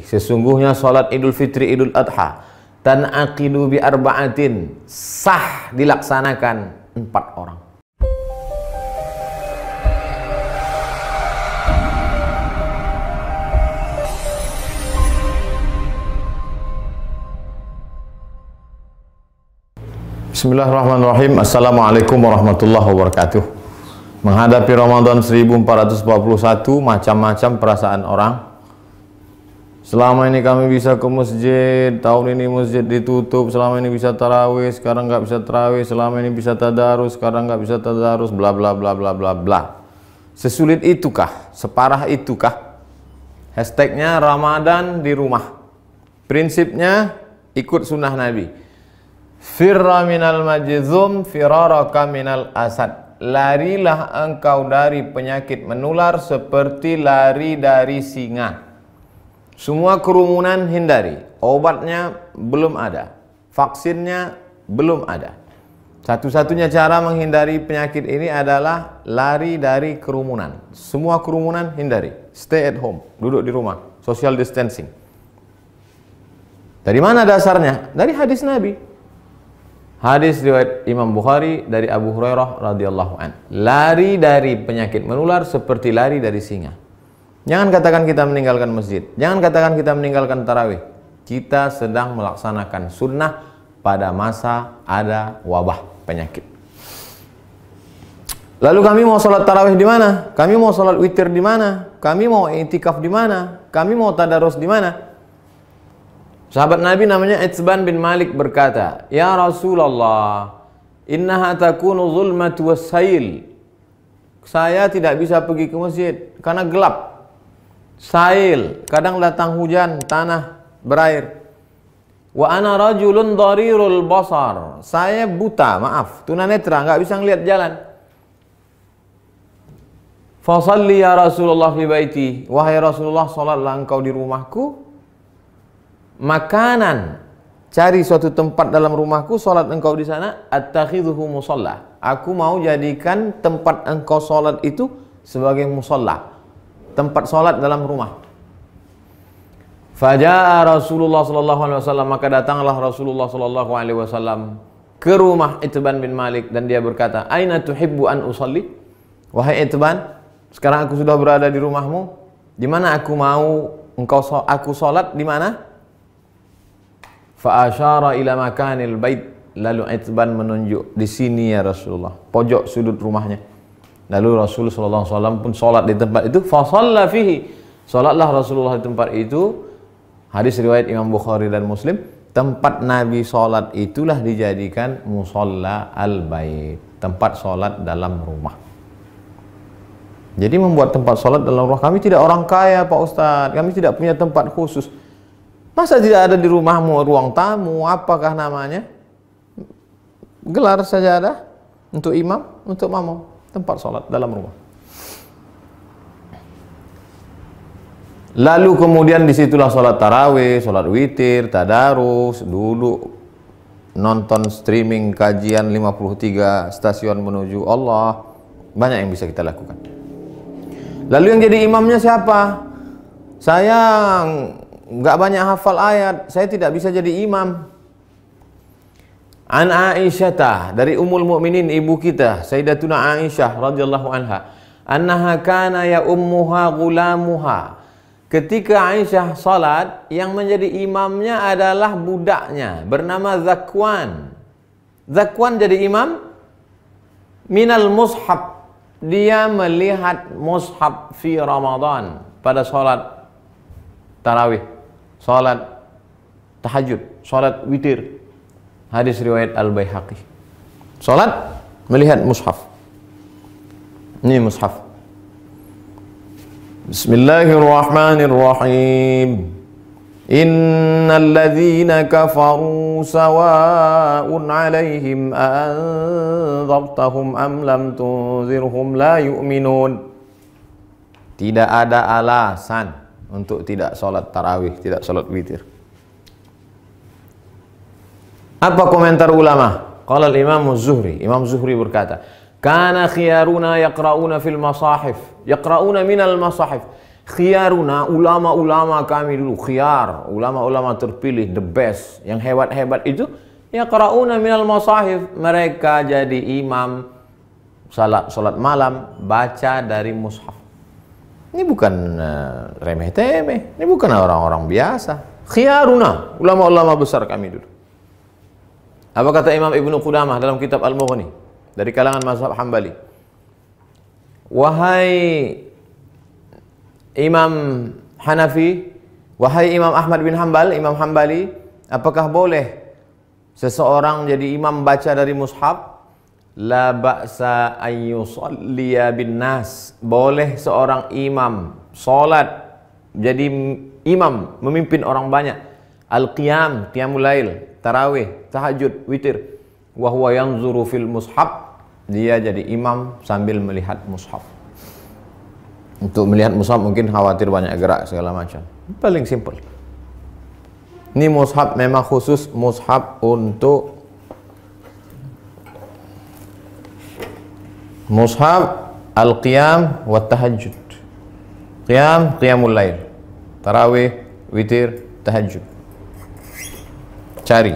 sesungguhnya salat Idul Fitri, Idul Adha, tan'aqidu bi arba'atin, sah dilaksanakan 4 orang. Bismillahirrahmanirrahim. Assalamualaikum warahmatullahi wabarakatuh. Menghadapi Ramadan 1441, macam-macam perasaan orang. Selama ini kami bisa ke masjid, tahun ini masjid ditutup. Selama ini bisa tarawih, sekarang nggak bisa tarawih. Selama ini bisa tadarus, sekarang nggak bisa tadarus. Bla bla bla bla bla bla. Sesulit itukah? Separah itukah? Hashtagnya Ramadan di rumah. Prinsipnya ikut sunnah Nabi. Firra minal majzum firaraka minal asad. Larilah engkau dari penyakit menular seperti lari dari singa. Semua kerumunan hindari. Obatnya belum ada, vaksinnya belum ada. Satu-satunya cara menghindari penyakit ini adalah lari dari kerumunan. Semua kerumunan hindari. Stay at home, duduk di rumah, social distancing. Dari mana dasarnya? Dari hadis Nabi. Hadis riwayat Imam Bukhari dari Abu Hurairah radhiyallahu an. Lari dari penyakit menular seperti lari dari singa. Jangan katakan kita meninggalkan masjid. Jangan katakan kita meninggalkan tarawih. Kita sedang melaksanakan sunnah pada masa ada wabah penyakit. Lalu kami mau sholat tarawih di mana? Kami mau sholat witir di mana? Kami mau i'tikaf di mana? Kami mau tadarus di mana? Sahabat Nabi namanya Itsban bin Malik berkata, "Ya Rasulullah, innaha takunu zulmatu wassail." Saya tidak bisa pergi ke masjid karena gelap. Sail, kadang datang hujan, tanah berair. Wa ana rajulun dharirul basar. Saya buta, maaf, tunanetra, nggak bisa ngelihat jalan. Fa shalli ya Rasulullah fi baiti. Wahai Rasulullah, salatlah engkau di rumahku. Makanan, cari suatu tempat dalam rumahku, sholat engkau di sana. Attakhidhuhu musalla. Aku mau jadikan tempat engkau sholat itu sebagai musalla, tempat sholat dalam rumah. Faja'a Rasulullah sallallahu alaihi wasallam, maka datanglah Rasulullah sallallahu alaihi wasallam ke rumah Itsban bin Malik dan dia berkata, "Aina tuhibbu an usalli?" Wahai Itsban, sekarang aku sudah berada di rumahmu. Di mana aku mau aku sholat di mana? Fa asyara ila makanil bait. Lalu Itsban menunjuk, di sini ya Rasulullah, pojok sudut rumahnya. Lalu Rasulullah sallallahu alaihi wasallam pun salat di tempat itu. Fa shalla fihi. Salatlah Rasulullah di tempat itu. Hadis riwayat Imam Bukhari dan Muslim. Tempat Nabi salat itulah dijadikan musalla al-bait, tempat salat dalam rumah. Jadi membuat tempat salat dalam rumah. Kami tidak orang kaya, Pak Ustadz. Kami tidak punya tempat khusus. Masa tidak ada di rumahmu ruang tamu, apakah namanya? Gelar saja ada untuk imam, untuk makmum, tempat sholat dalam rumah. Lalu kemudian disitulah sholat tarawih, sholat witir, tadarus, duduk nonton streaming kajian 53 stasiun menuju Allah. Banyak yang bisa kita lakukan. Lalu yang jadi imamnya siapa? Saya nggak banyak hafal ayat, saya tidak bisa jadi imam. An Aisyah, dari Ummul Mukminin, ibu kita Sayyidatuna Aisyah radhiyallahu anha, annaha kana ya ummuha gulamuha. Ketika Aisyah salat, yang menjadi imamnya adalah budaknya bernama Zakwan. Zakwan jadi imam minal mushaf. Dia melihat mushaf fi Ramadan pada salat tarawih, salat tahajud, salat witir. Hadis riwayat Al-Baihaqi. Salat melihat mushaf. Ini mushaf. Bismillahirrahmanirrahim. Innal ladzina kafaru sawa'un 'alaihim anzartahum am lam tunzirhum la yu'minun. Tidak ada alasan untuk tidak sholat tarawih, tidak sholat witir. Apa komentar ulama? Qala al-Imam Az-Zuhri. Imam Zuhri berkata, "Kana khiyaruna yaqra'una fil masahif." Yaqra'una minal masahif. Khiyaruna, ulama-ulama kami dulu, khiyar, ulama-ulama terpilih, the best, yang hebat-hebat itu, yaqra'una minal masahif, mereka jadi imam salat malam, baca dari mushaf. Ini bukan remeh-temeh, ini bukan orang-orang biasa. Khiyaruna, ulama-ulama besar kami dulu. Apa kata Imam Ibnu Qudamah dalam kitab Al-Mughni dari kalangan mazhab Hambali? Wahai Imam Hanafi, wahai Imam Ahmad bin Hanbal, Imam Hambali, apakah boleh seseorang jadi imam baca dari mushaf? La ba'sa ayyusalliya bin nas. Boleh seorang imam salat jadi imam memimpin orang banyak. Al-qiyam, qiyamul lail, tarawih, tahajud, witir. Wa huwa yanzuru fil mushaf. Dia jadi imam sambil melihat mushaf. Untuk melihat mushaf mungkin khawatir banyak gerak segala macam. Paling simple. Ini mushaf memang khusus mushaf untuk mushaf al-qiyam wa tahajud. Qiyam, qiyamul lail. Tarawih, witir, tahajud. Cari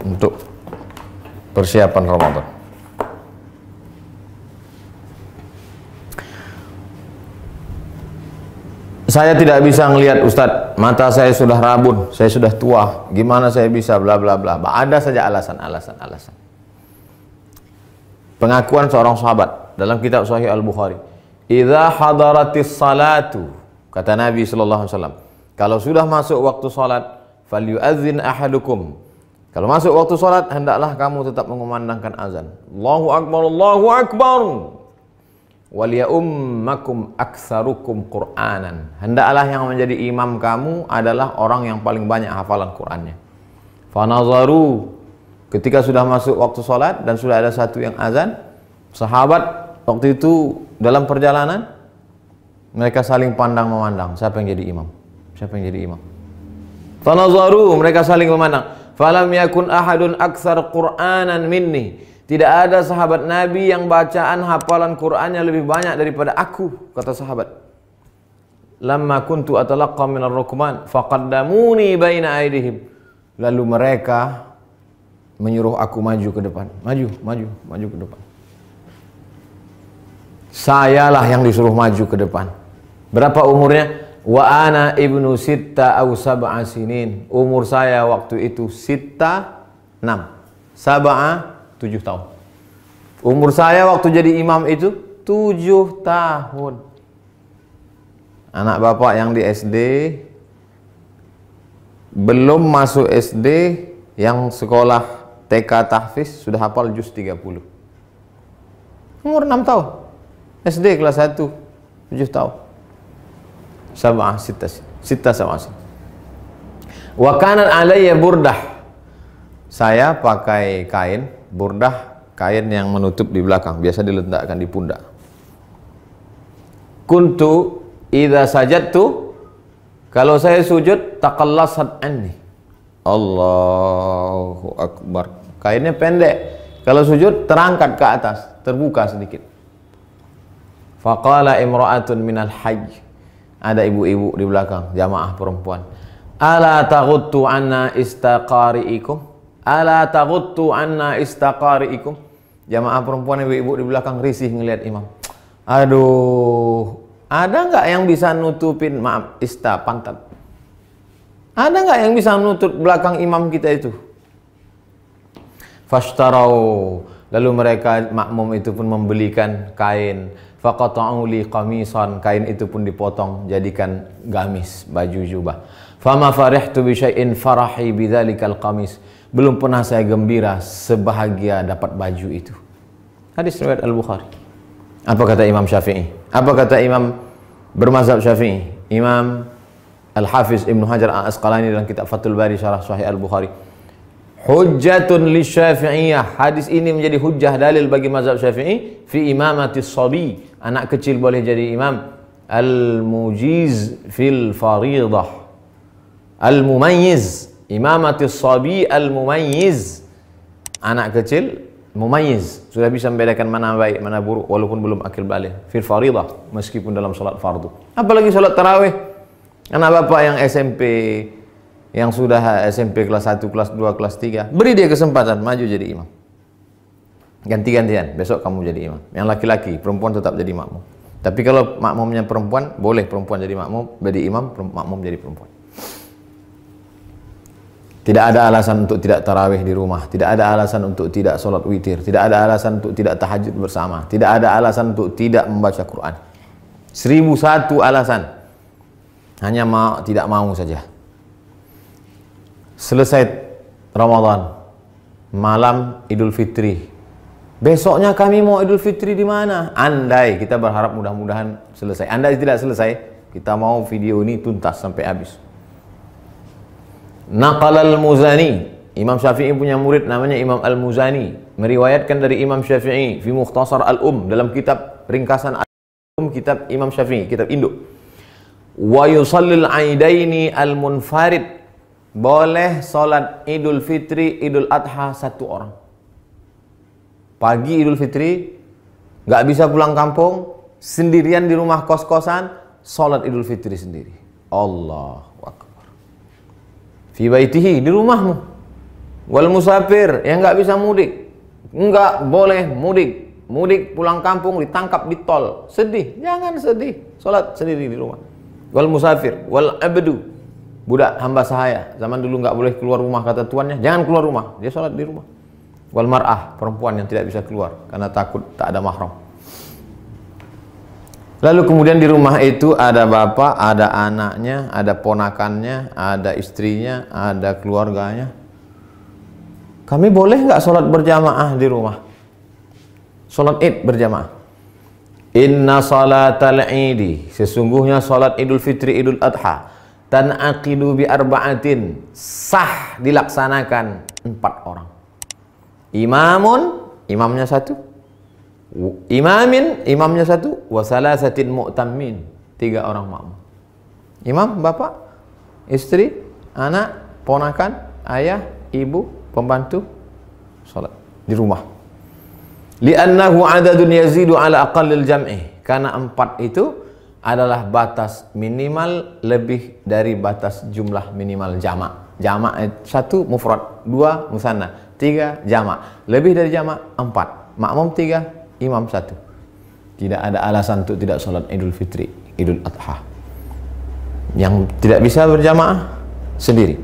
untuk persiapan Ramadan. Saya tidak bisa ngelihat Ustadz, mata saya sudah rabun, saya sudah tua, gimana saya bisa bla bla bla. Ada saja alasan. Pengakuan seorang sahabat dalam kitab Sahih Al-Bukhari. Idza hadaratis salatu, kata Nabi sallallahu alaihi wasallam, kalau sudah masuk waktu salat, falyu'adzin ahadukum. Kalau masuk waktu salat, hendaklah kamu tetap mengumandangkan azan. Allahu akbar, Allahu akbar. Waliyummakum aktsarukum Qur'anan. Hendaklah yang menjadi imam kamu adalah orang yang paling banyak hafalan Qur'annya. Fanazaru, ketika sudah masuk waktu sholat dan sudah ada satu yang azan, sahabat waktu itu dalam perjalanan mereka saling pandang memandang, siapa yang jadi imam? Siapa yang jadi imam? Fanazaru, mereka saling memandang. Falam yakun ahadun aktsar Qur'anan minni. Tidak ada sahabat Nabi yang bacaan hafalan Qur'annya lebih banyak daripada aku, kata sahabat. Lamma kuntu atalaqqa minar rukman faqaddamuni baina aydihim. Lalu mereka menyuruh aku maju ke depan. Maju ke depan. Sayalah yang disuruh maju ke depan. Berapa umurnya? Wa ana ibnu sitta aw sab'a sinin. Umur saya waktu itu sitta 6. Sab'a 7 tahun. Umur saya waktu jadi imam itu 7 tahun. Anak bapak yang di SD, belum masuk SD, yang sekolah TK tahfiz sudah hafal juz 30. Umur 6 tahun. SD kelas 1, 7 tahun. Sab'ah sitta sab'ah. Wa kanat alayya burdah. Saya pakai kain burdah, kain yang menutup di belakang, biasa diletakkan di pundak. Kuntu idza sajadtu, kalau saya sujud, taqallasat anni. Allahu akbar. Kainnya pendek. Kalau sujud terangkat ke atas, terbuka sedikit. Faqala imra'atun minal hajj. Ada ibu-ibu di belakang, jamaah perempuan. Ala taghuttu anna istaqari'ikum? Ala taghuttu anna istaqari'ikum. Jamaah perempuan ibu-ibu di belakang risih ngelihat imam. Aduh, ada nggak yang bisa nutupin, maaf, pantat? Ada nggak yang bisa nutup belakang imam kita itu? Fashtarau, lalu mereka makmum itu pun membelikan kain. Faqata'u li qamisan, kain itu pun dipotong jadikan gamis, baju jubah. Fama farihtu bi syai'in farahi bidzalikal qamis. Belum pernah saya gembira sebahagia dapat baju itu. Hadis riwayat Al-Bukhari. Apa kata Imam Syafi'i? Apa kata Imam bermazhab Syafi'i? Imam Al-Hafiz Ibnu Hajar Al-Asqalani dalam kitab Fathul Bari Syarah Sahih Al-Bukhari. Hujjatun li Syafi'iyah. Hadis ini menjadi hujjah dalil bagi mazhab Syafi'i fi imamatis sabi. Anak kecil boleh jadi imam. Al-mujiz fil faridah. Al-mumayyiz. Imamatis sabi al-mumayyiz. Anak kecil mumayyiz, sudah bisa membedakan mana baik, mana buruk walaupun belum akil balik. Fil faridah, meskipun dalam salat fardu. Apalagi salat tarawih. Anak bapak yang SMP, yang sudah SMP kelas 1, kelas 2, kelas 3, beri dia kesempatan maju jadi imam. Ganti-gantian, besok kamu jadi imam. Yang laki-laki, perempuan tetap jadi makmum. Tapi kalau makmumnya perempuan, boleh perempuan jadi makmum, jadi imam, makmum jadi perempuan. Tidak ada alasan untuk tidak tarawih di rumah, tidak ada alasan untuk tidak sholat witir, tidak ada alasan untuk tidak tahajud bersama, tidak ada alasan untuk tidak membaca Quran. 1001 alasan, hanya tidak mau saja. Selesai Ramadan, malam Idul Fitri, besoknya kami mau Idul Fitri di mana? Andai, kita berharap mudah-mudahan selesai. Andai tidak selesai, kita mau video ini tuntas sampai habis. Naqal al-Muzani, Imam Syafi'i punya murid namanya Imam al-Muzani, meriwayatkan dari Imam Syafi'i fi Mukhtasar al-Um, dalam kitab ringkasan al-Um, kitab Imam Syafi'i, kitab induk. Wa yusallil aidaini al-munfarid, boleh salat Idul Fitri, Idul Adha satu orang. Pagi Idul Fitri, nggak bisa pulang kampung, sendirian di rumah kos-kosan, salat Idul Fitri sendiri. Allahu Akbar. Fi baitihi, di rumahmu. Wal musafir, yang nggak bisa mudik, nggak boleh mudik. Mudik pulang kampung ditangkap di tol, sedih, jangan sedih, salat sendiri di rumah. Wal musafir, wal abdu, budak hamba sahaya, zaman dulu nggak boleh keluar rumah kata tuannya, jangan keluar rumah, dia salat di rumah. Wal mar'ah, perempuan yang tidak bisa keluar karena takut tak ada mahram. Lalu kemudian di rumah itu ada bapak, ada anaknya, ada ponakannya, ada istrinya, ada keluarganya. Kami boleh nggak sholat berjamaah di rumah? Sholat id berjamaah. Inna salatal idi, sesungguhnya sholat Idul Fitri, Idul Adha, tan'aqidu bi arba'atin, sah dilaksanakan 4 orang. Imamun, imamnya 1. Imamin, imamnya 1, wa salasatin mu'tammin, 3 orang makmum. Imam, bapak, istri, anak, ponakan, ayah, ibu, pembantu, salat di rumah. Li'annahu adadun yazidu ala aqallil jam'i, karena 4 itu adalah batas minimal lebih dari batas jumlah minimal jamak. Jamak 1 mufrad, 2 musanna, 3 jamak. Lebih dari jamak 4, makmum 3, imam 1. Tidak ada alasan untuk tidak sholat Idul Fitri, Idul Adha. Yang tidak bisa berjamaah sendiri,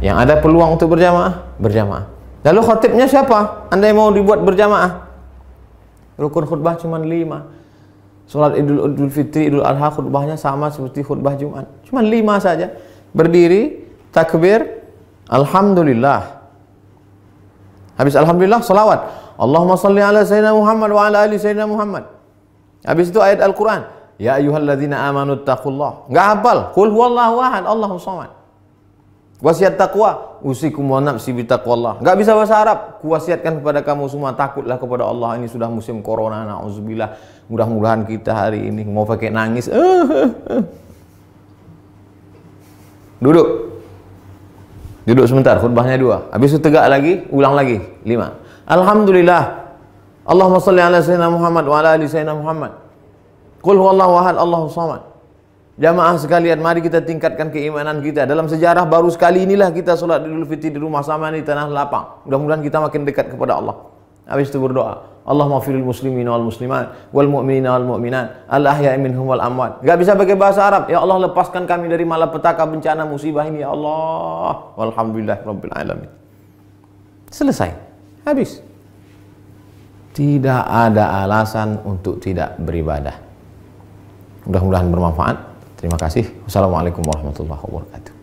yang ada peluang untuk berjamaah, berjamaah. Lalu khatibnya siapa? Anda yang mau dibuat berjamaah. Rukun khutbah cuma 5. Sholat Idul Fitri, Idul Adha khutbahnya sama seperti khutbah Jumat, cuma 5 saja. Berdiri, takbir, alhamdulillah. Habis alhamdulillah, salawat. Allahumma salli ala Sayyidina Muhammad wa ala ali Sayyidina Muhammad. Habis itu ayat Al-Quran. Ya ayyuhalladzina amanu taqullah. Nggak hafal. Qul huwallahu ahad, Allahu samad. Wasiat taqwa. Usikum wa nafsi bitaqwallah. Nggak bisa bahasa Arab. Kuwasiatkan kepada kamu semua, takutlah kepada Allah. Ini sudah musim corona, na'udzubillah. Mudah-mudahan kita hari ini mau pakai nangis. Duduk. Duduk sebentar, khutbahnya 2. Habis itu tegak lagi, ulang lagi, 5. Alhamdulillah. Allahumma salli ala Sayyidina Muhammad wa ala ali Sayyidina Muhammad. Qul huwallahu ahad, Allahu samad. Jamaah sekalian, mari kita tingkatkan keimanan kita. Dalam sejarah baru sekali inilah kita sholat Idul Fitri di rumah sama di tanah lapang. Mudah-mudahan kita makin dekat kepada Allah. Habis itu berdoa, Allahumma firil muslimin wal muslimat wal mu'minina wal mu'minat al ahya'i minhum wal amwat. Gak bisa pakai bahasa Arab. Ya Allah, lepaskan kami dari malapetaka, bencana, musibah ini ya Allah. Walhamdulillah rabbil alamin. Selesai. Habis. Tidak ada alasan untuk tidak beribadah. Mudah-mudahan bermanfaat. Terima kasih. Wassalamualaikum warahmatullahi wabarakatuh.